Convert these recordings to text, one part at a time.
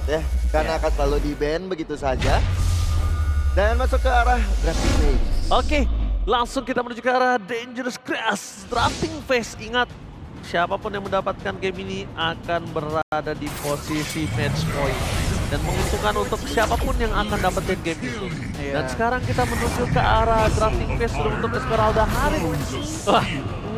out ya. Karena akan selalu di-ban begitu saja. Dan masuk ke arah drafting phase. Oke, langsung kita menuju ke arah Dangerous Crash. Drafting phase, ingat. Siapapun yang mendapatkan game ini akan berada di posisi match point. Dan menguntungkan untuk siapapun yang akan dapetin game itu. Dan sekarang kita menuju ke arah drafting phase untuk Esmeralda Haring. Wah,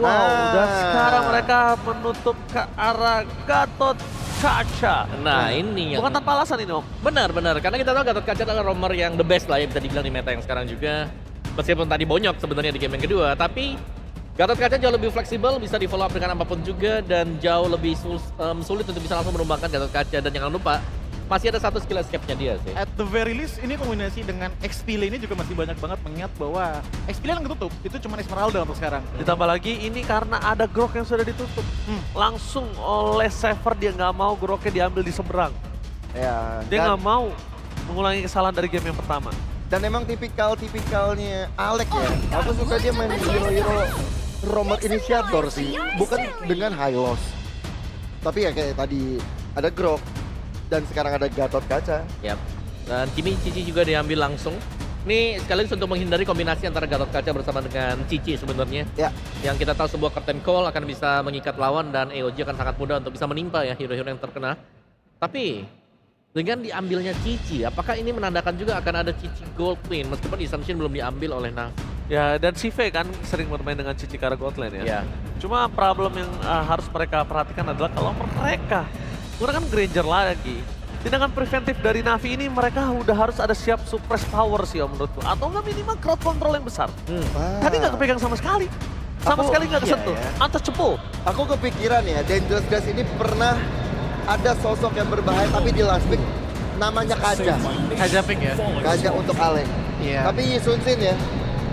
wow. Dan sekarang mereka menutup ke arah Gatot Kaca. Nah ini yang... Bukan tanpa alasan ini Om. Benar, karena kita tahu Gatot Kaca adalah roamer yang the best lah ya bisa dibilang di meta yang sekarang juga. Meskipun tadi bonyok sebenarnya di game yang kedua, tapi Gatot Kaca jauh lebih fleksibel, bisa di follow up dengan apapun juga, dan jauh lebih sulit untuk bisa langsung menumbangkan Gatot Kaca. Dan jangan lupa, masih ada satu skill escape-nya dia sih. At the very least, ini kombinasi dengan XP ini juga masih banyak banget mengingat bahwa XP yang ketutup, itu cuma Esmeralda untuk sekarang. Ditambah lagi ini karena ada grok yang sudah ditutup. Langsung oleh Sever dia nggak mau groknya diambil di seberang. Ya, Dia nggak mau mengulangi kesalahan dari game yang pertama. Dan emang tipikalnya Alek ya. Aku suka dia main hero-hero roamer initiator sih. Bukan dengan high loss. Tapi ya kayak tadi ada grok. Dan sekarang ada Gatot Kaca. Yap. Dan Cici juga diambil langsung. Ini sekaligus untuk menghindari kombinasi antara Gatot Kaca bersama dengan Cici sebenarnya. Ya. Yang kita tahu sebuah Captain Call akan bisa mengikat lawan dan EOG akan sangat mudah untuk bisa menimpa ya hero-hero yang terkena. Tapi dengan diambilnya Cici, apakah ini menandakan juga akan ada Cici Gold Queen meskipun Assumption belum diambil oleh Navi? Ya, dan si V kan sering bermain dengan Cici ke arah Goldline ya. Ya. Cuma problem yang harus mereka perhatikan adalah kalau mereka menggunakan Granger lagi. Tindakan preventif dari Navi ini mereka udah harus ada siap suppress power sih om menurutku. Atau nggak minimal crowd control yang besar. Tadi nggak kepegang sama sekali. Sama sekali nggak kesentuh. Iya, ya. Untouchable. Aku kepikiran ya, Dangerous Crash ini pernah ada sosok yang berbahaya tapi di last pick namanya Kaja. Kaja pick ya. Kaja untuk Alek. Iya. Tapi Sun Sin ya,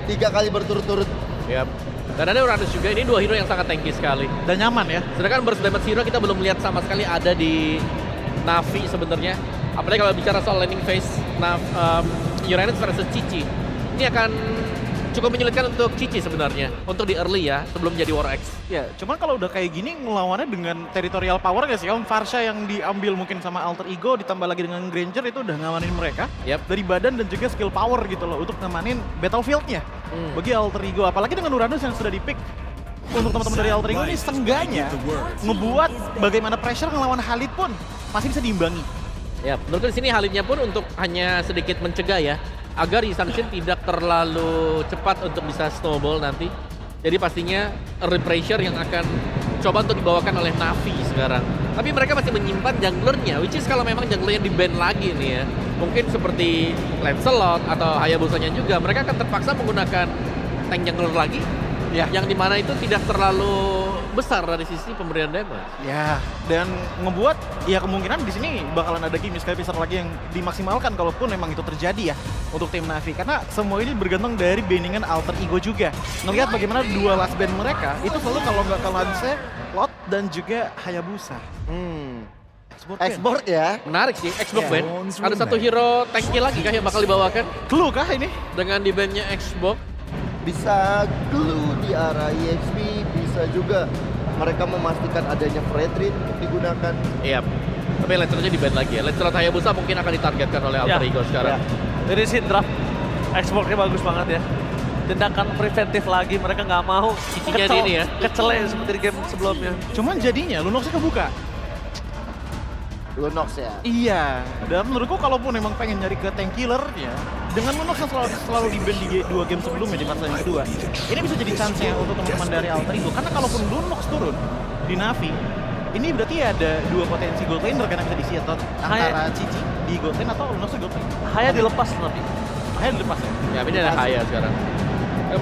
3 kali berturut-turut. Yap. Dan ada Uranus juga, ini dua hero yang sangat tanky sekali. Dan nyaman ya. Sedangkan burst damage hero kita belum lihat sama sekali ada di Navi sebenarnya. Apalagi kalau bicara soal landing phase Uranus versus Cici. Ini akan cukup menyulitkan untuk Cici sebenarnya. Untuk di early ya, sebelum jadi War X. Ya, cuman kalau udah kayak gini ngelawannya dengan territorial power gak sih Om? Farsha yang diambil mungkin sama Alter Ego ditambah lagi dengan Granger itu udah ngamanin mereka. Yap. Dari badan dan juga skill power gitu loh untuk ngamanin battlefield-nya. Bagi Alter Ego, apalagi dengan Uranus yang sudah di-pick. Untuk teman-teman dari Alter Ego ini setengahnya ngebuat bagaimana pressure ngelawan Khalid pun masih bisa diimbangi. Ya, menurutku di sini halnya pun untuk hanya sedikit mencegah ya, agar Assumption tidak terlalu cepat untuk bisa snowball nanti. Jadi pastinya early pressure yang akan coba untuk dibawakan oleh Navi sekarang. Tapi mereka masih menyimpan junglernya, which is kalau memang junglernya di-ban lagi nih ya, mungkin seperti Lancelot atau Hayabusanya juga, mereka akan terpaksa menggunakan tank jungler lagi. Ya, yang dimana itu tidak terlalu besar dari sisi pemberian damage. Ya, dan ngebuat ya kemungkinan di sini bakalan ada game Sky Pisar lagi yang dimaksimalkan kalaupun memang itu terjadi ya untuk tim Navi. Karena semua ini bergantung dari banningan Alter Ego juga. Ngelihat bagaimana dua last band mereka itu selalu kalau nggak ke Lance, Lot dan juga Hayabusa. Export ya. Menarik sih, Xbox ban. Ada satu hero tanky lagi kah yang bakal dibawakan? Clue kah ini? Dengan di ban-nya Xbox. Bisa glue di arah EXP, bisa juga mereka memastikan adanya Fredrin untuk digunakan. Iya. Tapi Lancelotnya di ban lagi ya. Lancelot Hayabusa mungkin akan ditargetkan oleh Alter Ego sekarang. Dari si draft exportnya bagus banget ya. Tindakan preventif lagi, mereka nggak mau Cicinya di ini ya. kecele seperti di game sebelumnya. Cuman jadinya Lunoxnya kebuka. Lunox ya. Iya, dan menurutku kalaupun memang pengen nyari ke tank killer ya, dengan Lunox yang selalu di-ban di 2 game sebelumnya di masa yang kedua, ini bisa jadi chance-nya untuk teman-teman dari Alter Ego. Karena kalaupun Lunox turun di Navi, ini berarti ada 2 potensi gold laner karena bisa diisi antara Cici di gold lane atau Lunox di gold lane. Haya dilepas tapi. Haya dilepas ya? Ya, ini ada Haya sekarang.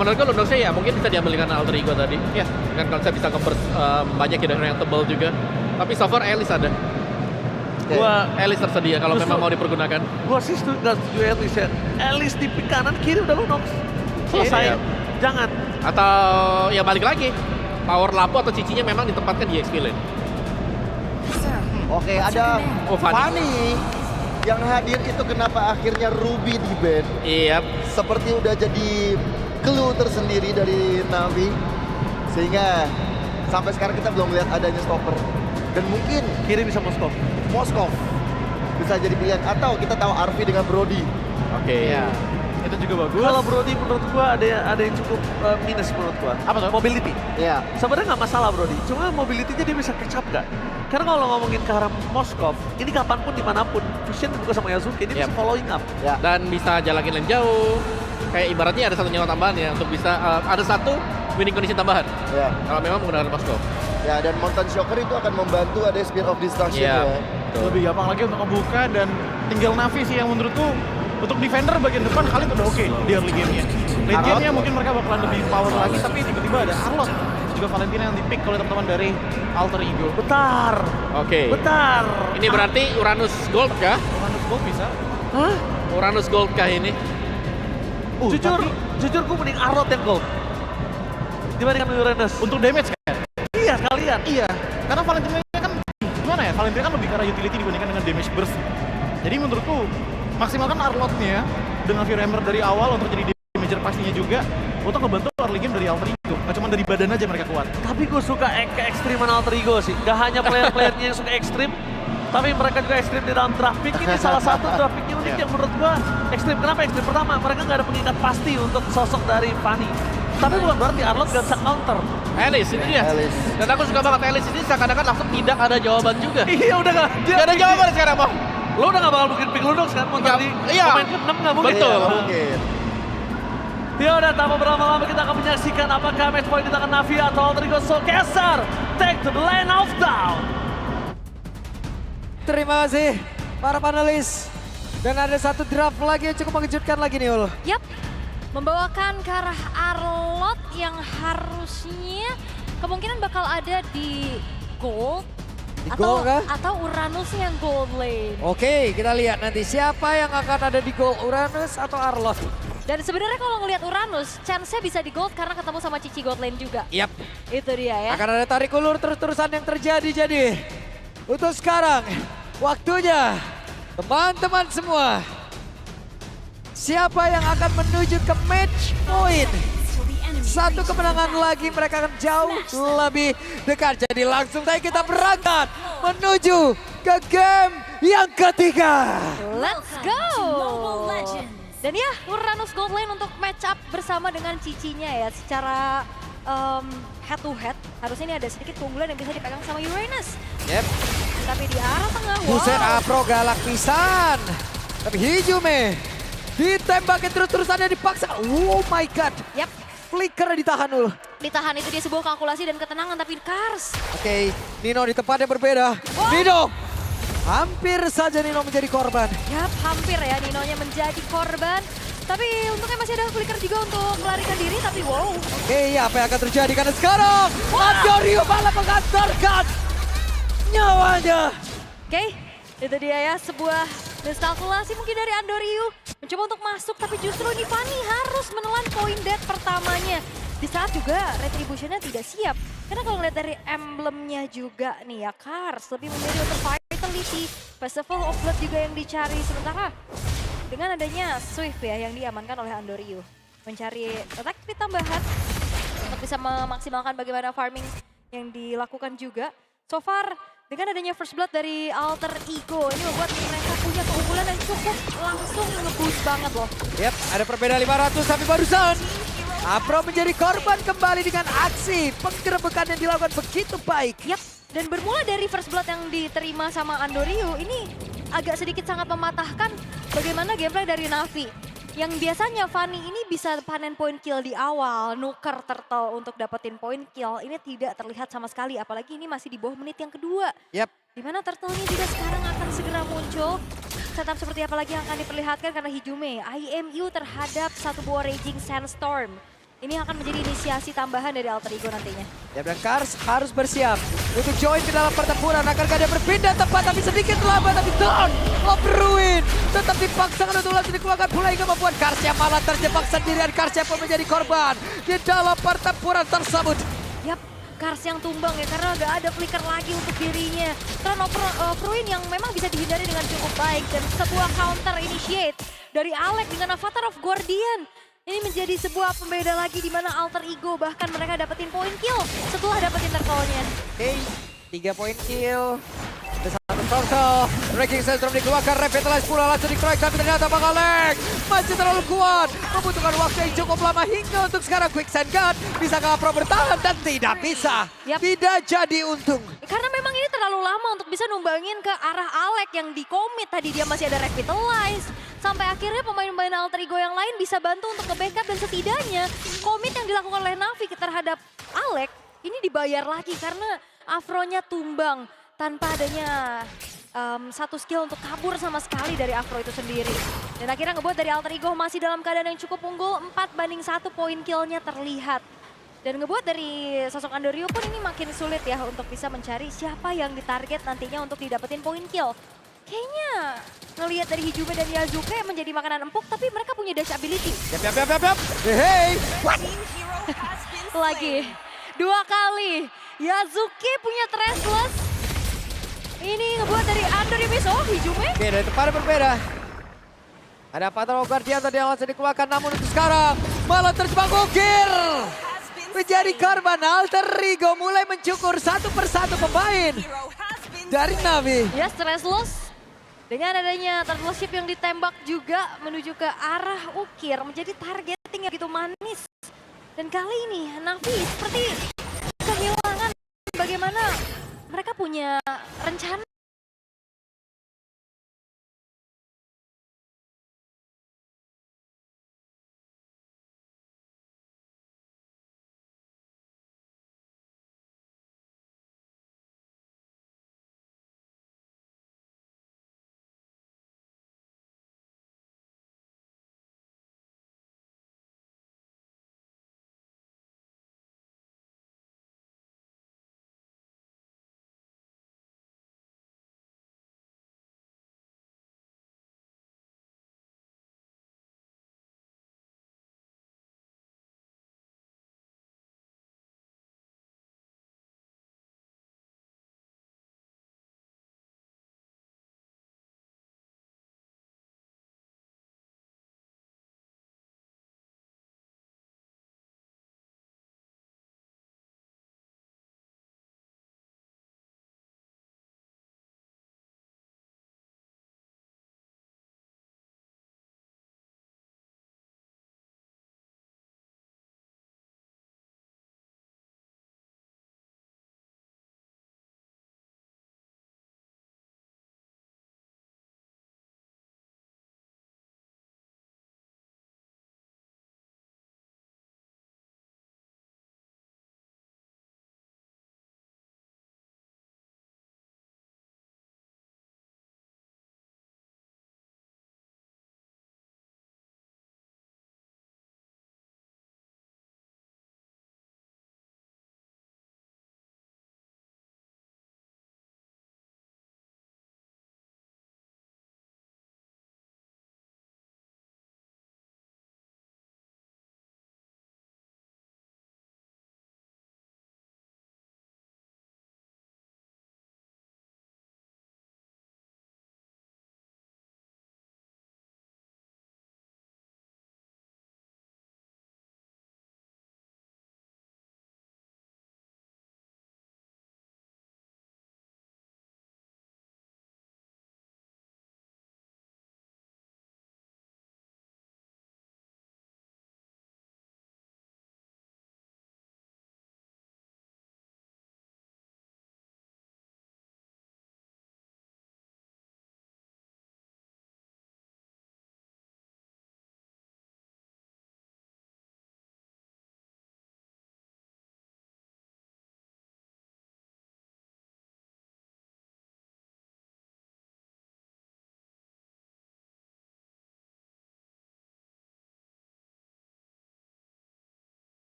Menurutku Lunoxnya ya mungkin bisa diambil dengan Alter Ego tadi. Ya. Dengan konsep bisa convert banyak hero yang tebal juga. Tapi so far Elis ada. Gua Elis tersedia kalau memang mau dipergunakan. Gua sih nggak setuju Elis ya. Elis di kanan kiri udah Lunox. Selesai. Iya. Jangan. Atau ya balik lagi. Power Lapo atau Cicinya memang ditempatkan di XP lane. Oke, ada Fanny. Fanny yang hadir itu kenapa akhirnya Ruby di ban. Iya. Seperti udah jadi clue tersendiri dari Navi. Sehingga sampai sekarang kita belum lihat adanya stopper. Dan mungkin Kiri bisa Moskov. Moskov bisa jadi pilihan. Atau kita tahu Arvi dengan Brody. Oke. Iya. Itu juga bagus. Kalau Brody menurut gua ada yang cukup minus menurut gua. Apa tuh? Mobility. Iya. Sebenarnya nggak masalah Brody, cuma mobility-nya dia bisa catch up nggak? Karena kalau ngomongin ke arah Moskov, ini kapanpun dimanapun, Vision juga sama Yasuke, dia bisa following up. Ya. Dan bisa jalanin lane jauh. Kayak ibaratnya ada satu nyawa tambahan ya untuk bisa ada satu winning condition tambahan. Ya. Kalau memang menggunakan Moskov. Ya, dan Mountain Shocker itu akan membantu ada Spear of Destruction Iya. ya. Betul. Lebih gampang lagi untuk ngebuka dan tinggal Navi sih yang menurutku untuk defender bagian depan Khalid udah oke di early game-nya. Late Arlot. game-nya mungkin mereka bakalan lebih power lagi, tapi tiba-tiba ada Arlot juga Valentina yang di-pick oleh teman-teman dari Alter Ego. Bentar, Oke. bentar. Ini berarti Uranus Gold kah? Manus Gold bisa. Hah? Uranus Gold kah ini? Jujur, tapi jujur gue mending Arlot yang gold dibandingkan Uranus. untuk damage kan? Iya sekalian. Iya, karena Valentina kan gimana ya? Valentina kan lebih ke arah utility dibandingkan dengan damage burst. Jadi menurutku maksimalkan Arlotnya dengan Fury Hammer dari awal untuk jadi damager pastinya juga untuk ngebantu early game dari Alter Ego. Nggak cuma dari badan aja mereka kuat. Tapi gue suka keekstriman Alter Ego sih. Gak hanya player-playernya yang suka ekstrim, tapi mereka juga ekstrim di dalam draft pick. Ini salah satu draft pick unik yang menurut gue ekstrim. Kenapa ekstrim? Pertama, mereka nggak ada pengikat pasti untuk sosok dari Fanny. Tapi bukan berarti Arlot gak bisa counter. Alice ini dia. Alice. Dan aku suka banget Alice ini seakan-akan langsung tidak ada jawaban juga. Iya udah gak. Gak ada jawaban sekarang, Bang. Lo udah gak bakal bikin pick Ludox kan? Mau Nggak, tadi iya. pemain ke-6 gak mungkin. Betul. Iya, mungkin. Ya udah, tanpa berlama-lama kita akan menyaksikan apakah match point di tangan Navi atau Alter Ego Soulcaster. Take to the land of down. Terima kasih para panelis. Dan ada satu draft lagi yang cukup mengejutkan lagi nih Ul. Yap, membawakan ke arah Arlot yang harusnya kemungkinan bakal ada di gold. Di gold kah? Atau Uranus yang gold lane. Oke, kita lihat nanti siapa yang akan ada di gold, Uranus atau Arlot. Dan sebenarnya kalau ngelihat Uranus, chance-nya bisa di gold karena ketemu sama Cici gold lane juga. Yap, Itu dia ya. akan ada tarik ulur terus-terusan yang terjadi. Jadi, untuk sekarang, waktunya teman-teman semua. Siapa yang akan menuju ke match point? Satu kemenangan lagi mereka akan jauh lebih dekat. Jadi langsung saja kita berangkat menuju ke game yang ketiga. Let's go! Dan ya, Uranus gold lane untuk match up bersama dengan Cicinya ya. Secara head to head, harusnya ini ada sedikit keunggulan yang bisa dipegang sama Uranus. Yep. Tapi di arah tengah, Buset, wow. Afro galak pisan. Tapi Hijume ditembakin terus-terusan dan dipaksa. Oh my god. Yap, Flicker ditahan dulu. ditahan itu dia sebuah kalkulasi dan ketenangan, tapi Kars. Oke, Nino di tempat yang berbeda. Nino, hampir saja Nino menjadi korban. Yap, hampir ya Ninonya menjadi korban. Tapi untungnya masih ada flicker juga untuk melarikan diri, tapi wow. Oke, apa yang akan terjadi? Karena sekarang Andorio malah mengantarkan nyawanya. Oke, itu dia ya sebuah miskalkulasi mungkin dari Andoriu. Mencoba untuk masuk, tapi justru ini Fanny harus menelan poin death pertamanya. Di saat juga retributionnya tidak siap. Karena kalau ngeliat dari emblemnya juga nih ya, Kars lebih memilih untuk Vitality. Festival of Blood juga yang dicari. Sementara dengan adanya Swift ya yang diamankan oleh Andoriu. Mencari attack speed tambahan untuk bisa memaksimalkan bagaimana farming yang dilakukan juga. So far, dengan adanya first blood dari Alter Ego, ini membuat mereka punya keunggulan yang cukup langsung nge-boost banget loh. Yap, ada perbedaan 500 tapi barusan Afro menjadi korban kembali dengan aksi penggerebekan yang dilakukan begitu baik. Yap, dan bermula dari first blood yang diterima sama Andoriu, ini agak sedikit sangat mematahkan bagaimana gameplay dari Navi. Yang biasanya Fanny ini bisa panen point kill di awal, nuker turtle untuk dapetin point kill. Ini tidak terlihat sama sekali, apalagi ini masih di bawah menit yang kedua. Yap. Dimana turtle-nya juga sekarang akan segera muncul. Setup seperti apa lagi yang akan diperlihatkan karena Hijume, IMU terhadap satu buah Raging Sandstorm. Ini akan menjadi inisiasi tambahan dari Alter Ego nantinya. Ya, dan Kars harus bersiap untuk join ke dalam pertempuran. Akankah dia berpindah tempat tapi sedikit lambat, tapi Dawn of Ruin tetap dipaksakan untuk langsung dikeluarkan pula hingga membuat Kars yang malah terjebak sendirian. Kars yang pun menjadi korban di dalam pertempuran tersebut. Yap, Kars yang tumbang ya karena gak ada flicker lagi untuk dirinya. Turn of Ruin yang memang bisa dihindari dengan cukup baik. Dan sebuah counter initiate dari Alec dengan Avatar of Guardian. Ini menjadi sebuah pembeda lagi di mana Alter Ego bahkan mereka dapetin point kill setelah dapetin turtle-nya. Oke, 3 poin kill. Ada satu Torso, Wrecking Sensor dikeluarkan, Revitalize pula langsung dikeroyok, tapi ternyata bakal lag. Masih terlalu kuat, membutuhkan waktu yang cukup lama hingga untuk sekarang Quicksand God. Bisakah Afro bertahan dan tidak bisa. Yap. Tidak jadi untung. Karena memang ini terlalu lama untuk bisa numbangin ke arah Alek yang di commit. Tadi dia masih ada Revitalize. Sampai akhirnya pemain-pemain Alter Ego yang lain bisa bantu untuk ke-backup. Dan setidaknya commit yang dilakukan oleh Navi terhadap Alek ini dibayar lagi. Karena Afronya tumbang tanpa adanya satu skill untuk kabur sama sekali dari Afro itu sendiri. Dan akhirnya ngebuat dari Alter Ego masih dalam keadaan yang cukup unggul. 4-1 poin killnya terlihat. Dan ngebuat dari sosok Andoryu pun ini makin sulit ya untuk bisa mencari siapa yang ditarget nantinya untuk didapetin poin kill. Kayaknya ngelihat dari Hijume dan Yazuke menjadi makanan empuk, tapi mereka punya dash ability. Yap. Hey. Lagi, 2 kali. Yazuke punya Trestless. Ini ngebuat dari Andoryu miss. Oh, Hijume. Oke, dari tempat berbeda. Ada Patrol Guardian tadi yang langsung dikeluarkan, namun untuk sekarang malah terjebak Ukir. Menjadi korban Alter Ego mulai mencukur satu persatu pemain dari Navi. Ya, Stressless. Dengan adanya Turtle Ship yang ditembak juga menuju ke arah Ukir. Menjadi targeting yang begitu manis. Dan kali ini Navi seperti kehilangan bagaimana mereka punya rencana